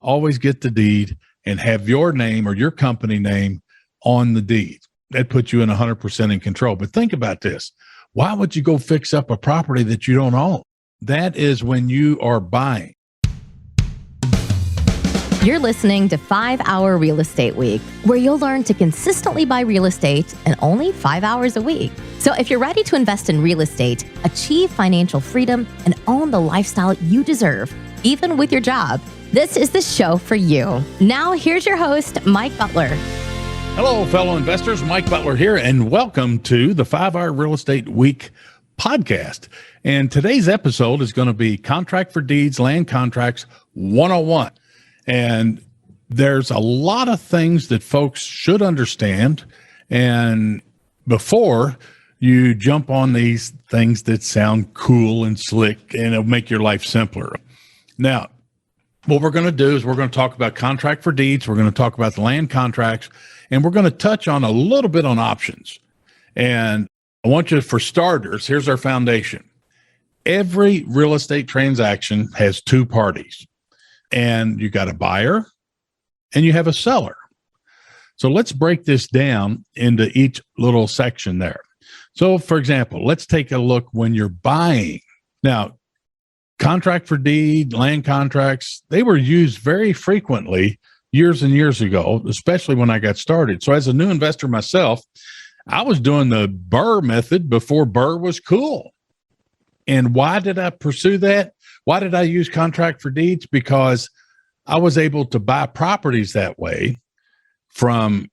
always get the deed and have your name or your company name on the deed. That puts you in 100% in control. But think about this. Why would you go fix up a property that you don't own? That is when you are buying. You're listening to 5 Hour Real Estate Week, where you'll learn to consistently buy real estate in only 5 hours a week. So if you're ready to invest in real estate, achieve financial freedom, and own the lifestyle you deserve, even with your job, this is the show for you. Now, here's your host, Mike Butler. Hello, fellow investors. Mike Butler here, and welcome to the 5 Hour Real Estate Week podcast. And today's episode is going to be Contract for Deeds, Land Contracts 101. And there's a lot of things that folks should understand. And before you jump on these things that sound cool and slick and it'll make your life simpler. Now, what we're going to do is we're going to talk about contract for deeds. We're going to talk about the land contracts, and we're going to touch on a little bit on options. And I want you, for starters, here's our foundation. Every real estate transaction has two parties. And you got a buyer and you have a seller. So let's break this down into each little section there. So for example, let's take a look when you're buying. Now, contract for deed, land contracts, they were used very frequently years and years ago, especially when I got started. So as a new investor myself, I was doing the BRRRR method before BRRRR was cool. And why did I pursue that? Why did I use contract for deeds? Because I was able to buy properties that way from,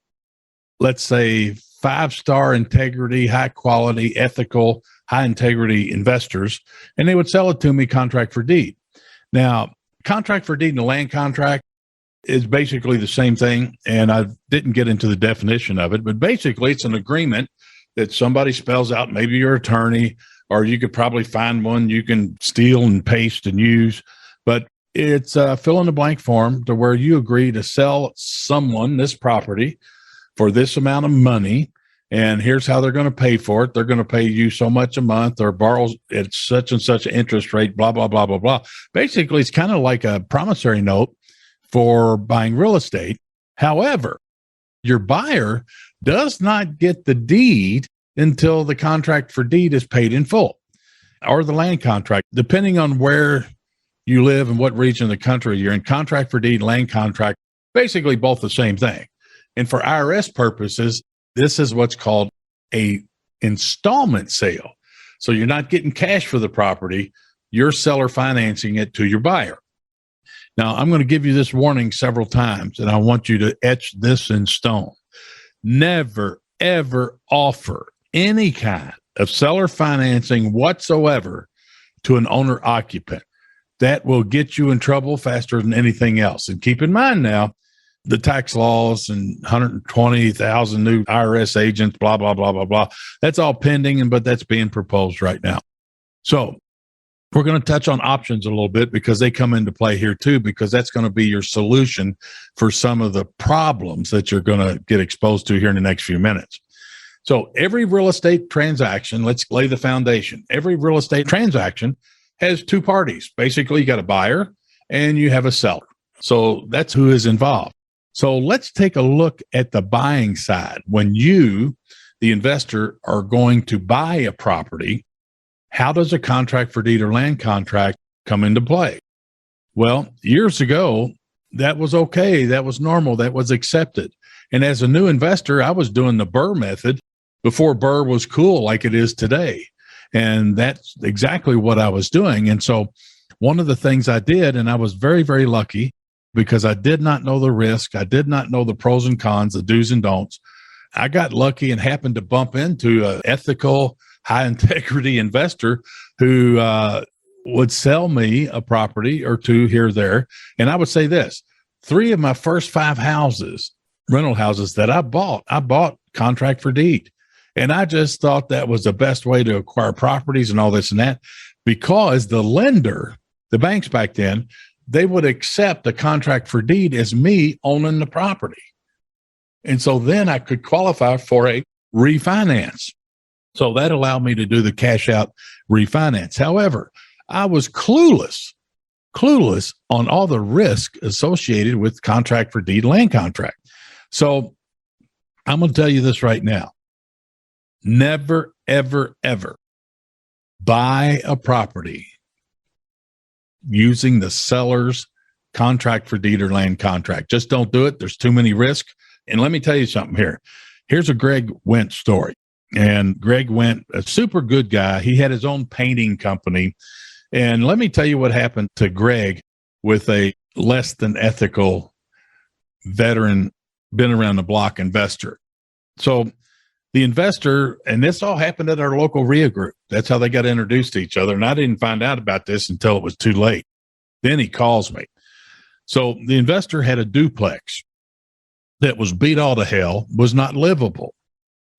let's say, 5-star integrity, high quality, ethical, high integrity investors, and they would sell it to me contract for deed. Now, contract for deed and a land contract is basically the same thing, and I didn't get into the definition of it, but basically it's an agreement that somebody spells out, maybe your attorney, or you could probably find one you can steal and paste and use. But it's a fill in the blank form to where you agree to sell someone this property for this amount of money. And here's how they're going to pay for it. They're going to pay you so much a month or borrow at such and such an interest rate, blah, blah, blah, blah, blah. Basically, it's kind of like a promissory note for buying real estate. However, your buyer does not get the deed until the contract for deed is paid in full, or the land contract, depending on where you live and what region of the country you're in. Contract for deed, land contract, basically both the same thing. And for IRS purposes, this is what's called a installment sale. So you're not getting cash for the property, you're seller financing it to your buyer. Now, I'm going to give you this warning several times, and I want you to etch this in stone. Never, ever offer any kind of seller financing whatsoever to an owner occupant. That will get you in trouble faster than anything else. And keep in mind now, the tax laws and 120,000 new IRS agents, blah, blah, blah, blah, blah. That's all pending, but that's being proposed right now. So we're going to touch on options a little bit because they come into play here too, because that's going to be your solution for some of the problems that you're going to get exposed to here in the next few minutes. So every real estate transaction, let's lay the foundation. Every real estate transaction has two parties. Basically, you got a buyer and you have a seller. So that's who is involved. So let's take a look at the buying side. When you, the investor, are going to buy a property, how does a contract for deed or land contract come into play? Well, years ago, that was okay. That was normal. That was accepted. And as a new investor, I was doing the BRRRR method before BRRRR was cool like it is today. And that's exactly what I was doing. And so one of the things I did, and I was very, very lucky because I did not know the risk. I did not know the pros and cons, the do's and don'ts. I got lucky and happened to bump into an ethical, high integrity investor who would sell me a property or two here or there. And I would say this, 3 of my first 5 houses, rental houses that I bought contract for deed. And I just thought that was the best way to acquire properties and all this and that, because the lender, the banks back then, they would accept a contract for deed as me owning the property. And so then I could qualify for a refinance. So that allowed me to do the cash out refinance. However, I was clueless clueless on all the risk associated with contract for deed land contract. So I'm going to tell you this right now. Never, ever, ever buy a property using the seller's contract for deed or land contract. Just don't do it. There's too many risks. And let me tell you something here. Here's a Greg Wendt story. And Greg Wendt, a super good guy. He had his own painting company. And let me tell you what happened to Greg with a less than ethical veteran, been around the block investor. So the investor, and this all happened at our local RIA group. That's how they got introduced to each other. And I didn't find out about this until it was too late. Then he calls me. So the investor had a duplex that was beat all to hell, was not livable.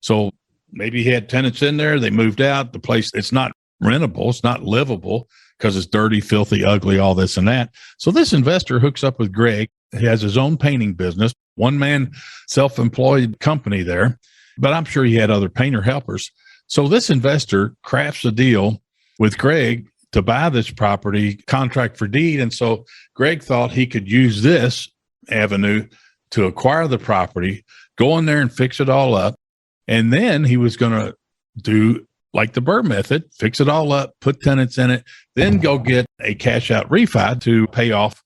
So maybe he had tenants in there. They moved out. The place, it's not rentable. It's not livable because it's dirty, filthy, ugly, all this and that. So this investor hooks up with Greg. He has his own painting business, one-man self-employed company there, but I'm sure he had other painter helpers. So this investor crafts a deal with Greg to buy this property, contract for deed. And so Greg thought he could use this avenue to acquire the property, go in there and fix it all up. And then he was going to do like the Burr method, fix it all up, put tenants in it, then go get a cash out refi to pay off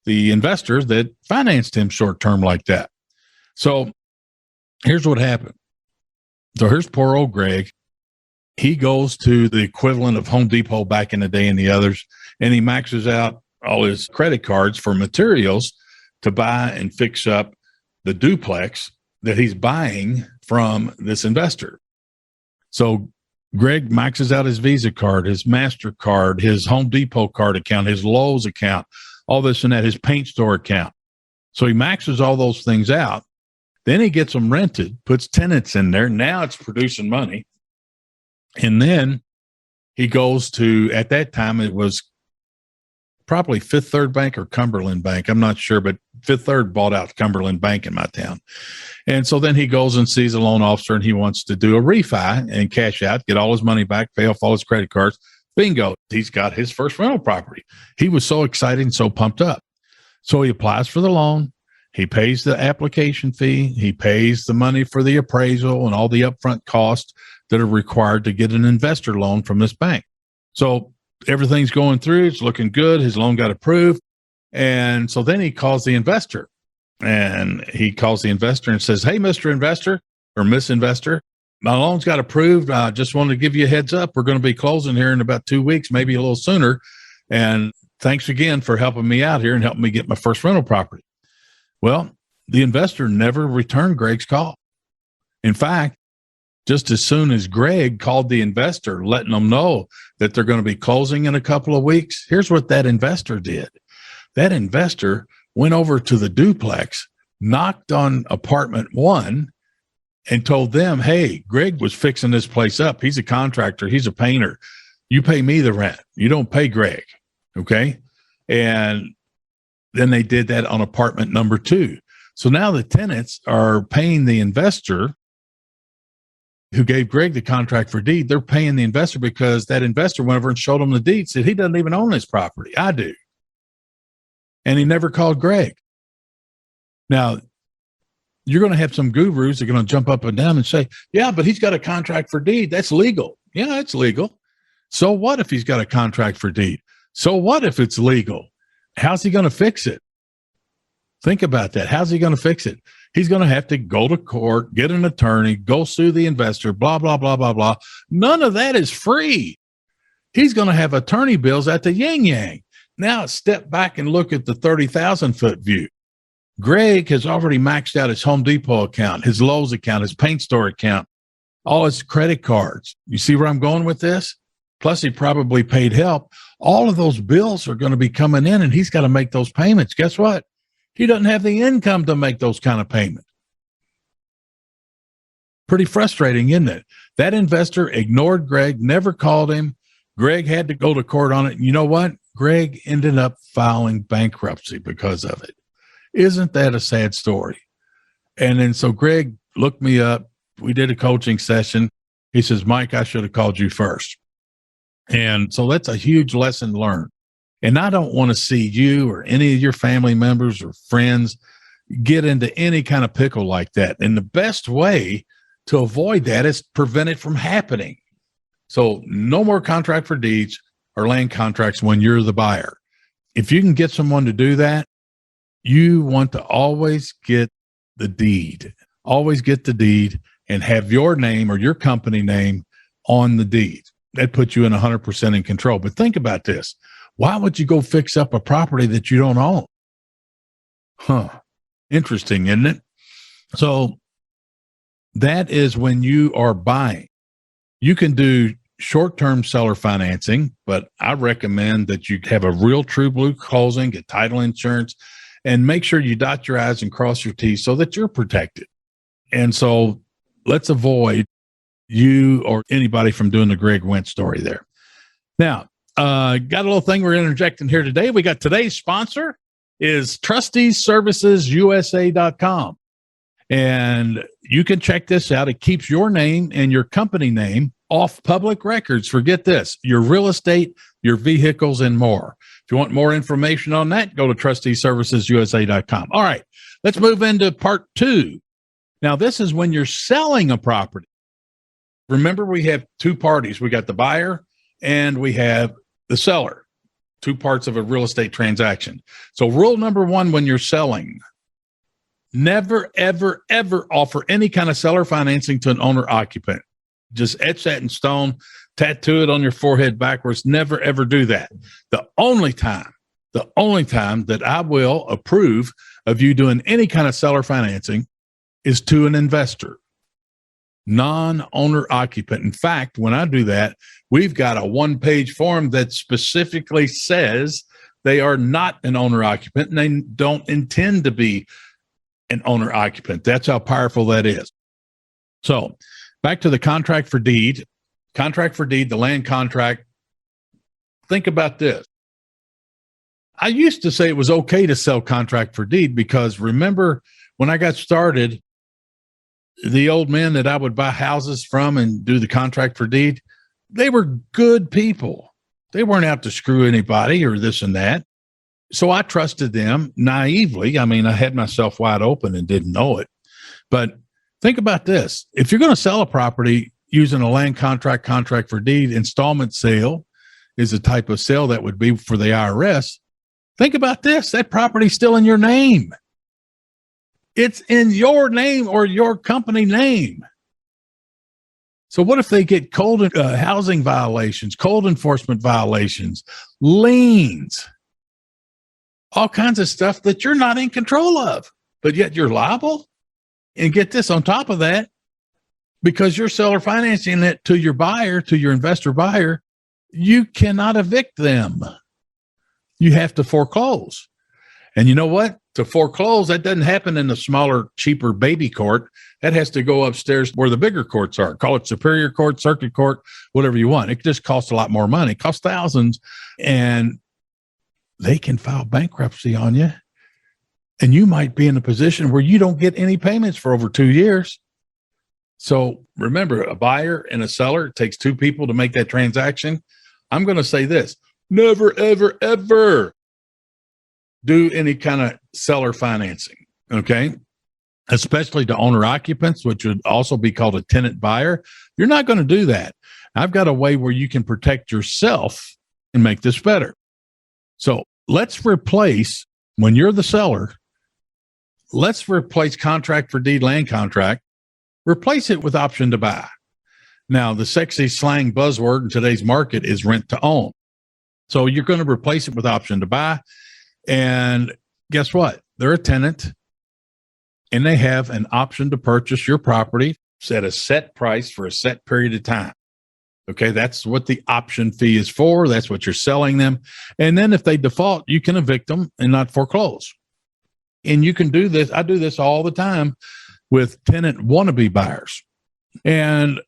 the investors that financed him short term like that. So here's what happened. So here's poor old Greg. He goes to the equivalent of Home Depot back in the day and the others, and he maxes out all his credit cards for materials to buy and fix up the duplex that he's buying from this investor. So Greg maxes out his Visa card, his MasterCard, his Home Depot card account, his Lowe's account, all this and that, his paint store account. So he maxes all those things out. Then he gets them rented, puts tenants in there. Now it's producing money. And then he goes to, at that time, it was probably Fifth Third Bank or Cumberland Bank. I'm not sure, but Fifth Third bought out Cumberland Bank in my town. And so then he goes and sees a loan officer and he wants to do a refi and cash out, get all his money back, pay off all his credit cards. Bingo, he's got his first rental property. He was so excited and so pumped up. So he applies for the loan. He pays the application fee. He pays the money for the appraisal and all the upfront costs that are required to get an investor loan from this bank. So everything's going through. It's looking good. His loan got approved. And so then he calls the investor. And he calls the investor and says, "Hey, Mr. Investor or Miss Investor, my loan's got approved. I just wanted to give you a heads up. We're going to be closing here in about 2 weeks, maybe a little sooner. And thanks again for helping me out here and helping me get my first rental property." Well, the investor never returned Greg's call. In fact, just as soon as Greg called the investor, letting them know that they're going to be closing in a couple of weeks, here's what that investor did. That investor went over to the duplex, knocked on apartment one, and told them, "Hey, Greg was fixing this place up. He's a contractor. He's a painter. You pay me the rent. You don't pay Greg." Okay. And then they did that on apartment number 2. So now the tenants are paying the investor who gave Greg the contract for deed. They're paying the investor because that investor went over and showed them the deed, said he doesn't even own this property. I do. And he never called Greg. Now, you're going to have some gurus that are going to jump up and down and say, "Yeah, but he's got a contract for deed. That's legal." Yeah, it's legal. So what if he's got a contract for deed? So what if it's legal? How's he going to fix it? Think about that. How's he going to fix it? He's going to have to go to court, get an attorney, go sue the investor, blah, blah, blah, blah, blah. None of that is free. He's going to have attorney bills at the yin yang. Now step back and look at the 30,000-foot view. Greg has already maxed out his Home Depot account, his Lowe's account, his paint store account, all his credit cards. You see where I'm going with this? Plus, he probably paid help. All of those bills are going to be coming in, and he's got to make those payments. Guess what? He doesn't have the income to make those kind of payments. Pretty frustrating, isn't it? That investor ignored Greg, never called him. Greg had to go to court on it. And you know what? Greg ended up filing bankruptcy because of it. Isn't that a sad story? And then so Greg looked me up. We did a coaching session. He says, "Mike, I should have called you first." And so that's a huge lesson learned. And I don't want to see you or any of your family members or friends get into any kind of pickle like that. And the best way to avoid that is prevent it from happening. So no more contract for deeds or land contracts when you're the buyer. If you can get someone to do that, you want to always get the deed, and have your name or your company name on the deed. That puts you in 100% in control. But think about this. Why would you go fix up a property that you don't own? Interesting, isn't it? So that is when you are buying. You can do short-term seller financing, but I recommend that you have a real true blue closing, get title insurance, and make sure you dot your I's and cross your T's so that you're protected. And so let's avoid you or anybody from doing the Greg Wentz story there. Now, got a little thing we're interjecting here today. We got today's sponsor is TrusteeServicesUSA.com. And you can check this out. It keeps your name and your company name off public records. Forget this, your real estate, your vehicles, and more. If you want more information on that, go to TrusteeServicesUSA.com. All right, let's move into part 2. Now, this is when you're selling a property. Remember, we have two parties. We got the buyer and we have the seller, two parts of a real estate transaction. So rule number 1, when you're selling, never, ever, ever offer any kind of seller financing to an owner occupant. Just etch that in stone, tattoo it on your forehead backwards. Never, ever do that. The only time that I will approve of you doing any kind of seller financing is to an investor, non-owner occupant. In fact, when I do that, we've got a 1-page form that specifically says they are not an owner occupant and they don't intend to be an owner occupant. That's how powerful that is. So back to the contract for deed, the land contract. Think about this. I used to say it was okay to sell contract for deed because remember when I got started, the old men that I would buy houses from and do the contract for deed, they were good people. They weren't out to screw anybody or this and that. So I trusted them naively. I mean, I had myself wide open and didn't know it. But think about this. If you're going to sell a property using a land contract for deed, installment sale is a type of sale that would be for the IRS. Think about this. That property's still in your name. It's in your name or your company name. So what if they get cold housing violations, cold enforcement violations, liens, all kinds of stuff that you're not in control of, but yet you're liable? And get this, on top of that, because you're seller financing it to your buyer, to your investor buyer, you cannot evict them. You have to foreclose. And you know what? To foreclose, that doesn't happen in the smaller, cheaper baby court. That has to go upstairs where the bigger courts are. Call it Superior Court, Circuit Court, whatever you want. It just costs a lot more money. It costs thousands. And they can file bankruptcy on you. And you might be in a position where you don't get any payments for over 2 years. So remember, a buyer and a seller, it takes two people to make that transaction. I'm going to say this. Never, ever, ever do any kind of seller financing, okay? Especially to owner occupants, which would also be called a tenant buyer. You're not going to do that. I've got a way where you can protect yourself and make this better. So let's replace, when you're the seller, let's replace contract for deed, land contract, replace it with option to buy. Now, the sexy slang buzzword in today's market is rent to own. So you're going to replace it with option to buy. And guess what? They're a tenant and they have an option to purchase your property at a set price for a set period of time. Okay, that's what the option fee is for. That's what you're selling them. And then if they default, you can evict them and not foreclose. And you can do this. I do this all the time with tenant wannabe buyers. And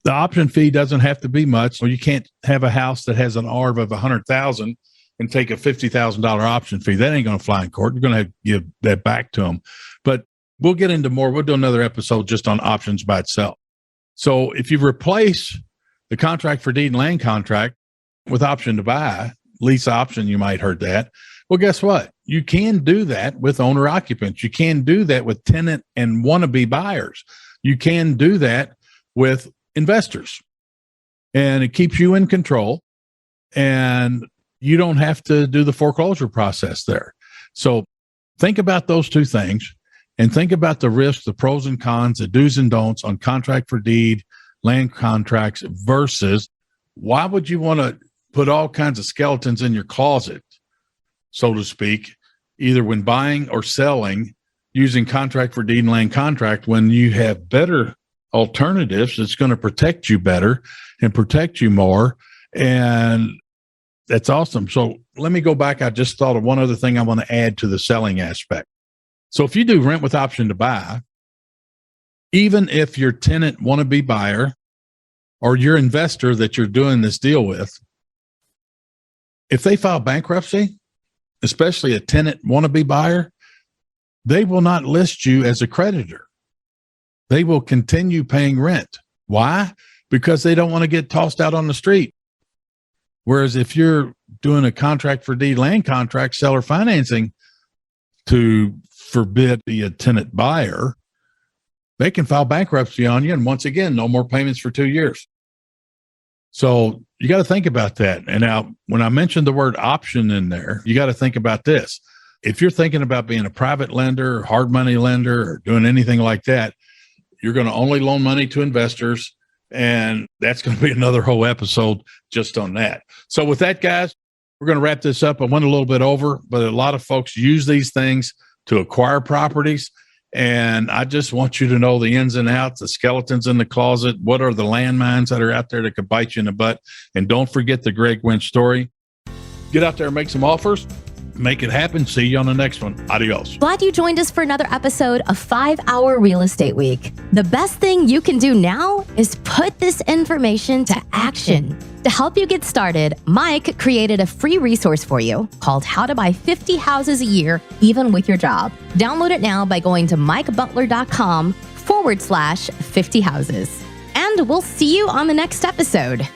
the option fee doesn't have to be much. So you can't have a house that has an ARV of $100,000 and take a $50,000 option fee. That ain't going to fly in court. You're going to have to give that back to them. But we'll get into more. We'll do another episode just on options by itself. So if you replace the contract for deed and land contract with option to buy, lease option. You might heard that. Well, guess what? You can do that with owner occupants. You can do that with tenant and wannabe buyers. You can do that with investors, and it keeps you in control, and you don't have to do the foreclosure process there. So think about those two things, and think about the risks, the pros and cons, the do's and don'ts on contract for deed, land contracts versus why would you want to put all kinds of skeletons in your closet, so to speak, either when buying or selling using contract for deed and land contract, when you have better alternatives that's going to protect you better and protect you more. And that's awesome. So let me go back. I just thought of one other thing I want to add to the selling aspect. So if you do rent with option to buy, even if your tenant wannabe buyer or your investor that you're doing this deal with, if they file bankruptcy, especially a tenant wannabe buyer, they will not list you as a creditor. They will continue paying rent. Why? Because they don't want to get tossed out on the street. Whereas if you're doing a contract for deed land contract, seller financing to forbid the tenant buyer, they can file bankruptcy on you. And once again, no more payments for 2 years. So you got to think about that. And now when I mentioned the word option in there, you got to think about this. If you're thinking about being a private lender or hard money lender or doing anything like that, you're going to only loan money to investors. And that's going to be another whole episode just on that. So with that, guys, we're going to wrap this up. I went a little bit over, but a lot of folks use these things to acquire properties. And I just want you to know the ins and outs, the skeletons in the closet. What are the landmines that are out there that could bite you in the butt? And don't forget the Greg Winch story. Get out there and make some offers. Make it happen. See you on the next one. Adios. Glad you joined us for another episode of 5 Hour Real Estate Week. The best thing you can do now is put this information to action. To help you get started, Mike created a free resource for you called How to Buy 50 Houses a Year, Even with Your Job. Download it now by going to mikebutler.com/50 houses. And we'll see you on the next episode.